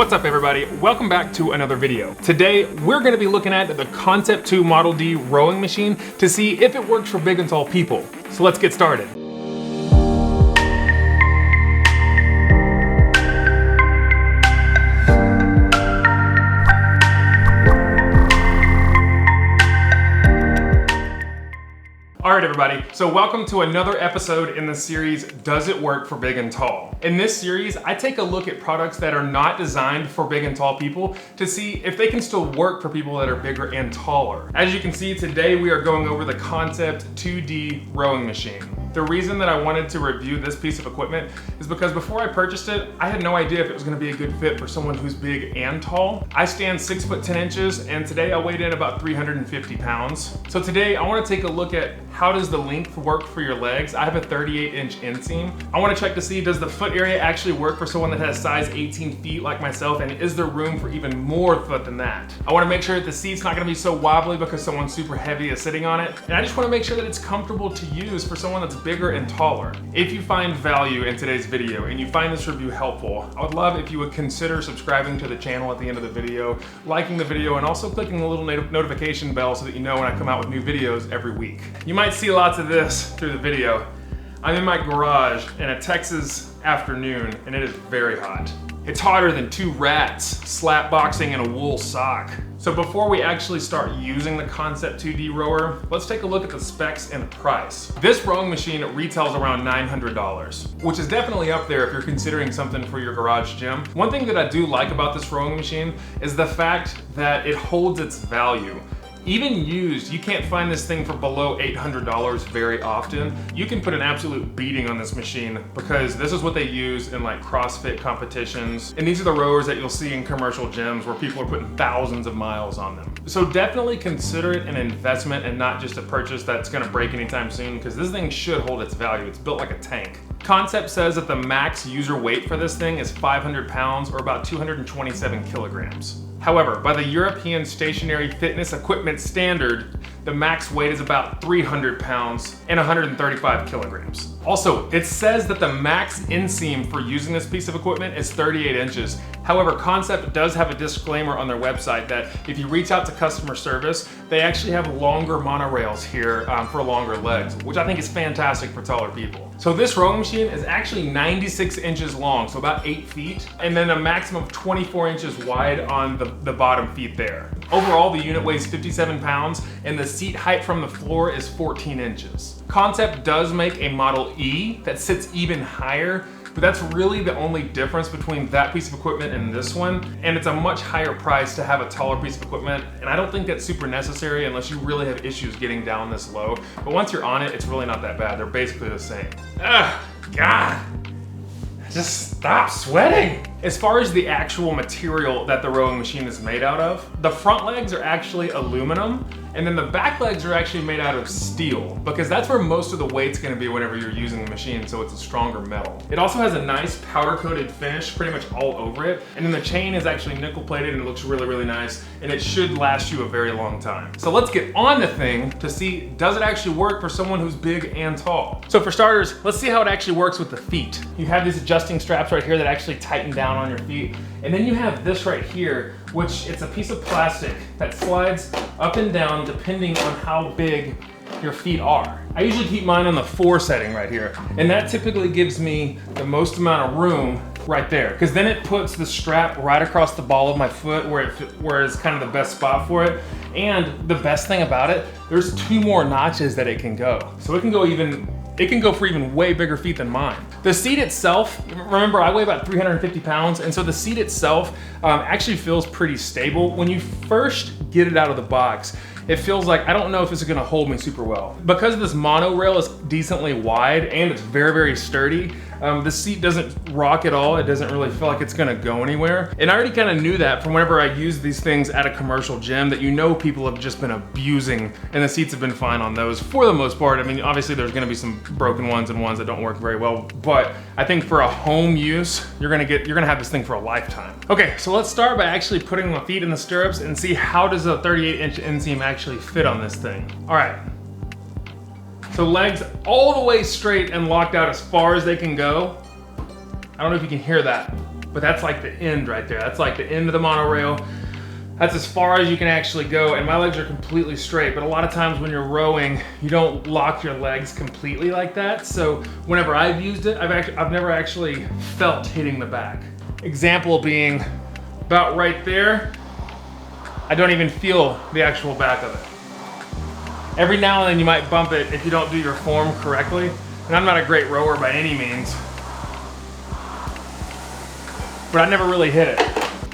What's up everybody? Welcome back to another video. Today, we're gonna be looking at the Concept 2 Model D rowing machine to see if it works for big and tall people. So let's get started. All right, everybody, so welcome to another episode in the series, Does It Work for Big and Tall? In this series, I take a look at products that are not designed for big and tall people to see if they can still work for people that are bigger and taller. As you can see, today we are going over the Concept 2D rowing machine. The reason that I wanted to review this piece of equipment is because before I purchased it, I had no idea if it was gonna be a good fit for someone who's big and tall. I stand 6 foot 10 inches, and today I weighed in about 350 pounds. So today I wanna take a look at how does the length work for your legs. I have a 38-inch inseam. I wanna check to see, does the foot area actually work for someone that has size 18 feet like myself, and is there room for even more foot than that? I wanna make sure that the seat's not gonna be so wobbly because someone super heavy is sitting on it, and I just wanna make sure that it's comfortable to use for someone that's bigger and taller. If you find value in today's video and you find this review helpful, I would love if you would consider subscribing to the channel at the end of the video, liking the video, and also clicking the little notification bell so that you know when I come out with new videos every week. You might see lots of this through the video. I'm in my garage in a Texas afternoon and it is very hot. It's hotter than 2 rats slap boxing in a wool sock. So before we actually start using the Concept 2D rower, let's take a look at the specs and the price. This rowing machine retails around $900, which is definitely up there if you're considering something for your garage gym. One thing that I do like about this rowing machine is the fact that it holds its value. Even used, you can't find this thing for below $800 very often. You can put an absolute beating on this machine because this is what they use in like CrossFit competitions. And these are the rowers that you'll see in commercial gyms where people are putting thousands of miles on them. So definitely consider it an investment and not just a purchase that's gonna break anytime soon, because this thing should hold its value. It's built like a tank. Concept says that the max user weight for this thing is 500 pounds or about 227 kilograms. However, by the European Stationary Fitness Equipment Standard, the max weight is about 300 pounds and 135 kilograms. Also, it says that the max inseam for using this piece of equipment is 38 inches. However, Concept does have a disclaimer on their website that if you reach out to customer service, they actually have longer monorails here for longer legs, which I think is fantastic for taller people. So this rowing machine is actually 96 inches long, so about 8 feet, and then a maximum of 24 inches wide on the bottom feet there. Overall, the unit weighs 57 pounds, and the seat height from the floor is 14 inches. Concept does make a Model E that sits even higher, but that's really the only difference between that piece of equipment and this one, and it's a much higher price to have a taller piece of equipment, and I don't think that's super necessary unless you really have issues getting down this low, but once you're on it, it's really not that bad. They're basically the same. Ugh, God, just stop sweating. As far as the actual material that the rowing machine is made out of, the front legs are actually aluminum, and then the back legs are actually made out of steel, because that's where most of the weight's gonna be whenever you're using the machine, so it's a stronger metal. It also has a nice powder-coated finish pretty much all over it, and then the chain is actually nickel-plated and it looks really, really nice, and it should last you a very long time. So let's get on the thing to see, does it actually work for someone who's big and tall? So for starters, let's see how it actually works with the feet. You have these adjusting straps right here that actually tighten down on your feet, and then you have this right here, which it's a piece of plastic that slides up and down depending on how big your feet are. I usually keep mine on the 4 setting right here, and that typically gives me the most amount of room right there, because then it puts the strap right across the ball of my foot where it's kind of the best spot for it. And the best thing about it, there's 2 more notches that it can go. So it can go for even way bigger feet than mine. The seat itself, remember I weigh about 350 pounds, and so the seat itself actually feels pretty stable. When you first get it out of the box, it feels like, I don't know if it's gonna hold me super well. Because this monorail is decently wide and it's very, very sturdy, the seat doesn't rock at all. It doesn't really feel like it's gonna go anywhere. And I already kind of knew that from whenever I use these things at a commercial gym, that you know people have just been abusing, and the seats have been fine on those for the most part. I mean, obviously there's gonna be some broken ones and ones that don't work very well, but I think for a home use, you're gonna have this thing for a lifetime. Okay, so let's start by actually putting my feet in the stirrups and see how does a 38-inch inseam actually fit on this thing. All right. So legs all the way straight and locked out as far as they can go. I don't know if you can hear that. but that's like the end right there. That's like the end of the monorail. That's as far as you can actually go, and my legs are completely straight, but a lot of times when you're rowing, you don't lock your legs completely like that. So whenever I've used it, I've never actually felt hitting the back. Example being about right there, I don't even feel the actual back of it. Every now and then you might bump it if you don't do your form correctly, and I'm not a great rower by any means, but I never really hit it.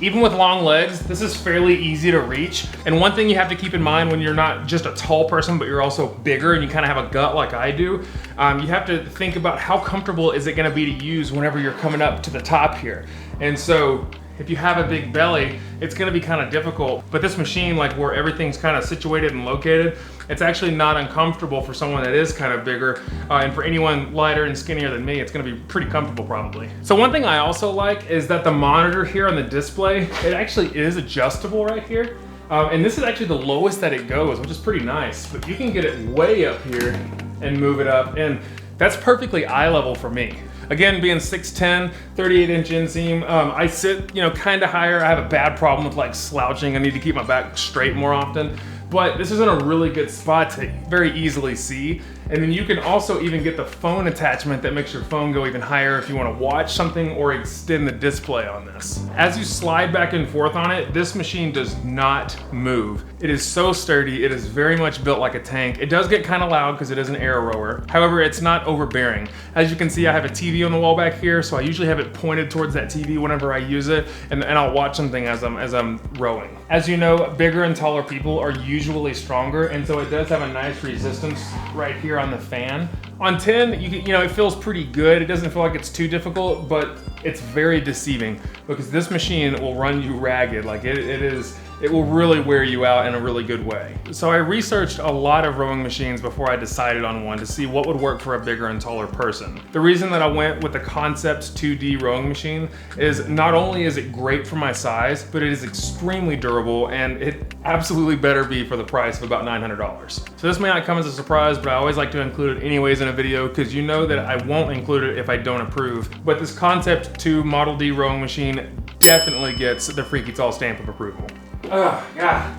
Even with long legs, this is fairly easy to reach. And one thing you have to keep in mind when you're not just a tall person, but you're also bigger and you kind of have a gut like I do, you have to think about how comfortable is it gonna be to use whenever you're coming up to the top here. And so if you have a big belly, it's gonna be kind of difficult. But this machine, like where everything's kind of situated and located, it's actually not uncomfortable for someone that is kind of bigger. And for anyone lighter and skinnier than me, it's gonna be pretty comfortable probably. So one thing I also like is that the monitor here on the display, it actually is adjustable right here. And this is actually the lowest that it goes, which is pretty nice. But you can get it way up here and move it up. And that's perfectly eye level for me. Again, being 6'10", 38-inch inseam, I sit, kind of higher. I have a bad problem with like slouching. I need to keep my back straight more often. But this is in a really good spot to very easily see. And then you can also even get the phone attachment that makes your phone go even higher if you want to watch something or extend the display on this. As you slide back and forth on it, this machine does not move. It is so sturdy. It is very much built like a tank. It does get kind of loud because it is an air rower. However, it's not overbearing. As you can see, I have a TV on the wall back here, so I usually have it pointed towards that TV whenever I use it, and I'll watch something as I'm rowing. As you know, bigger and taller people are usually stronger, and so it does have a nice resistance right here on the fan. On 10, it feels pretty good. It doesn't feel like it's too difficult, but it's very deceiving because this machine will run you ragged. Like it will really wear you out in a really good way. So I researched a lot of rowing machines before I decided on one to see what would work for a bigger and taller person. The reason that I went with the Concept 2D rowing machine is not only is it great for my size, but it is extremely durable and it absolutely better be for the price of about $900. So this may not come as a surprise, but I always like to include it anyways in a video because you know that I won't include it if I don't approve. But this Concept 2 Model D rowing machine definitely gets the Freaky Tall stamp of approval. Oh, God,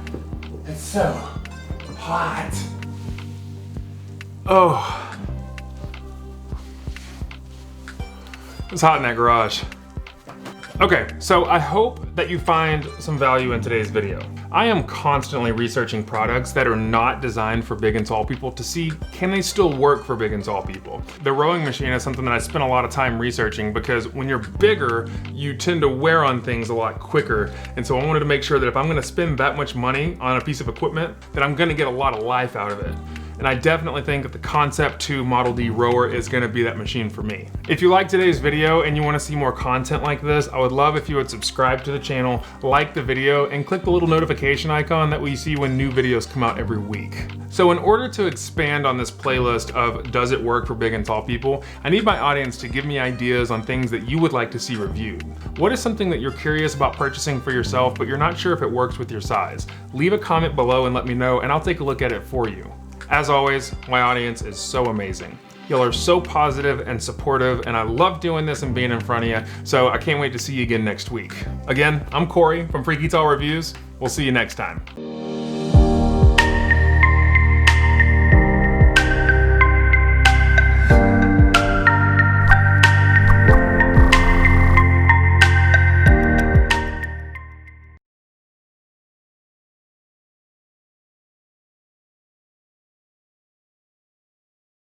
it's so hot. Oh. It's hot in that garage. Okay, so I hope that you find some value in today's video. I am constantly researching products that are not designed for big and tall people to see, can they still work for big and tall people? The rowing machine is something that I spent a lot of time researching because when you're bigger, you tend to wear on things a lot quicker. And so I wanted to make sure that if I'm gonna spend that much money on a piece of equipment, that I'm gonna get a lot of life out of it. And I definitely think that the Concept 2 Model D rower is gonna be that machine for me. If you liked today's video and you wanna see more content like this, I would love if you would subscribe to the channel, like the video, and click the little notification icon that we see when new videos come out every week. So in order to expand on this playlist of does it work for big and tall people, I need my audience to give me ideas on things that you would like to see reviewed. What is something that you're curious about purchasing for yourself, but you're not sure if it works with your size? Leave a comment below and let me know, and I'll take a look at it for you. As always, my audience is so amazing. Y'all are so positive and supportive, and I love doing this and being in front of you, so I can't wait to see you again next week. Again, I'm Corey from Freaky Tall Reviews. We'll see you next time.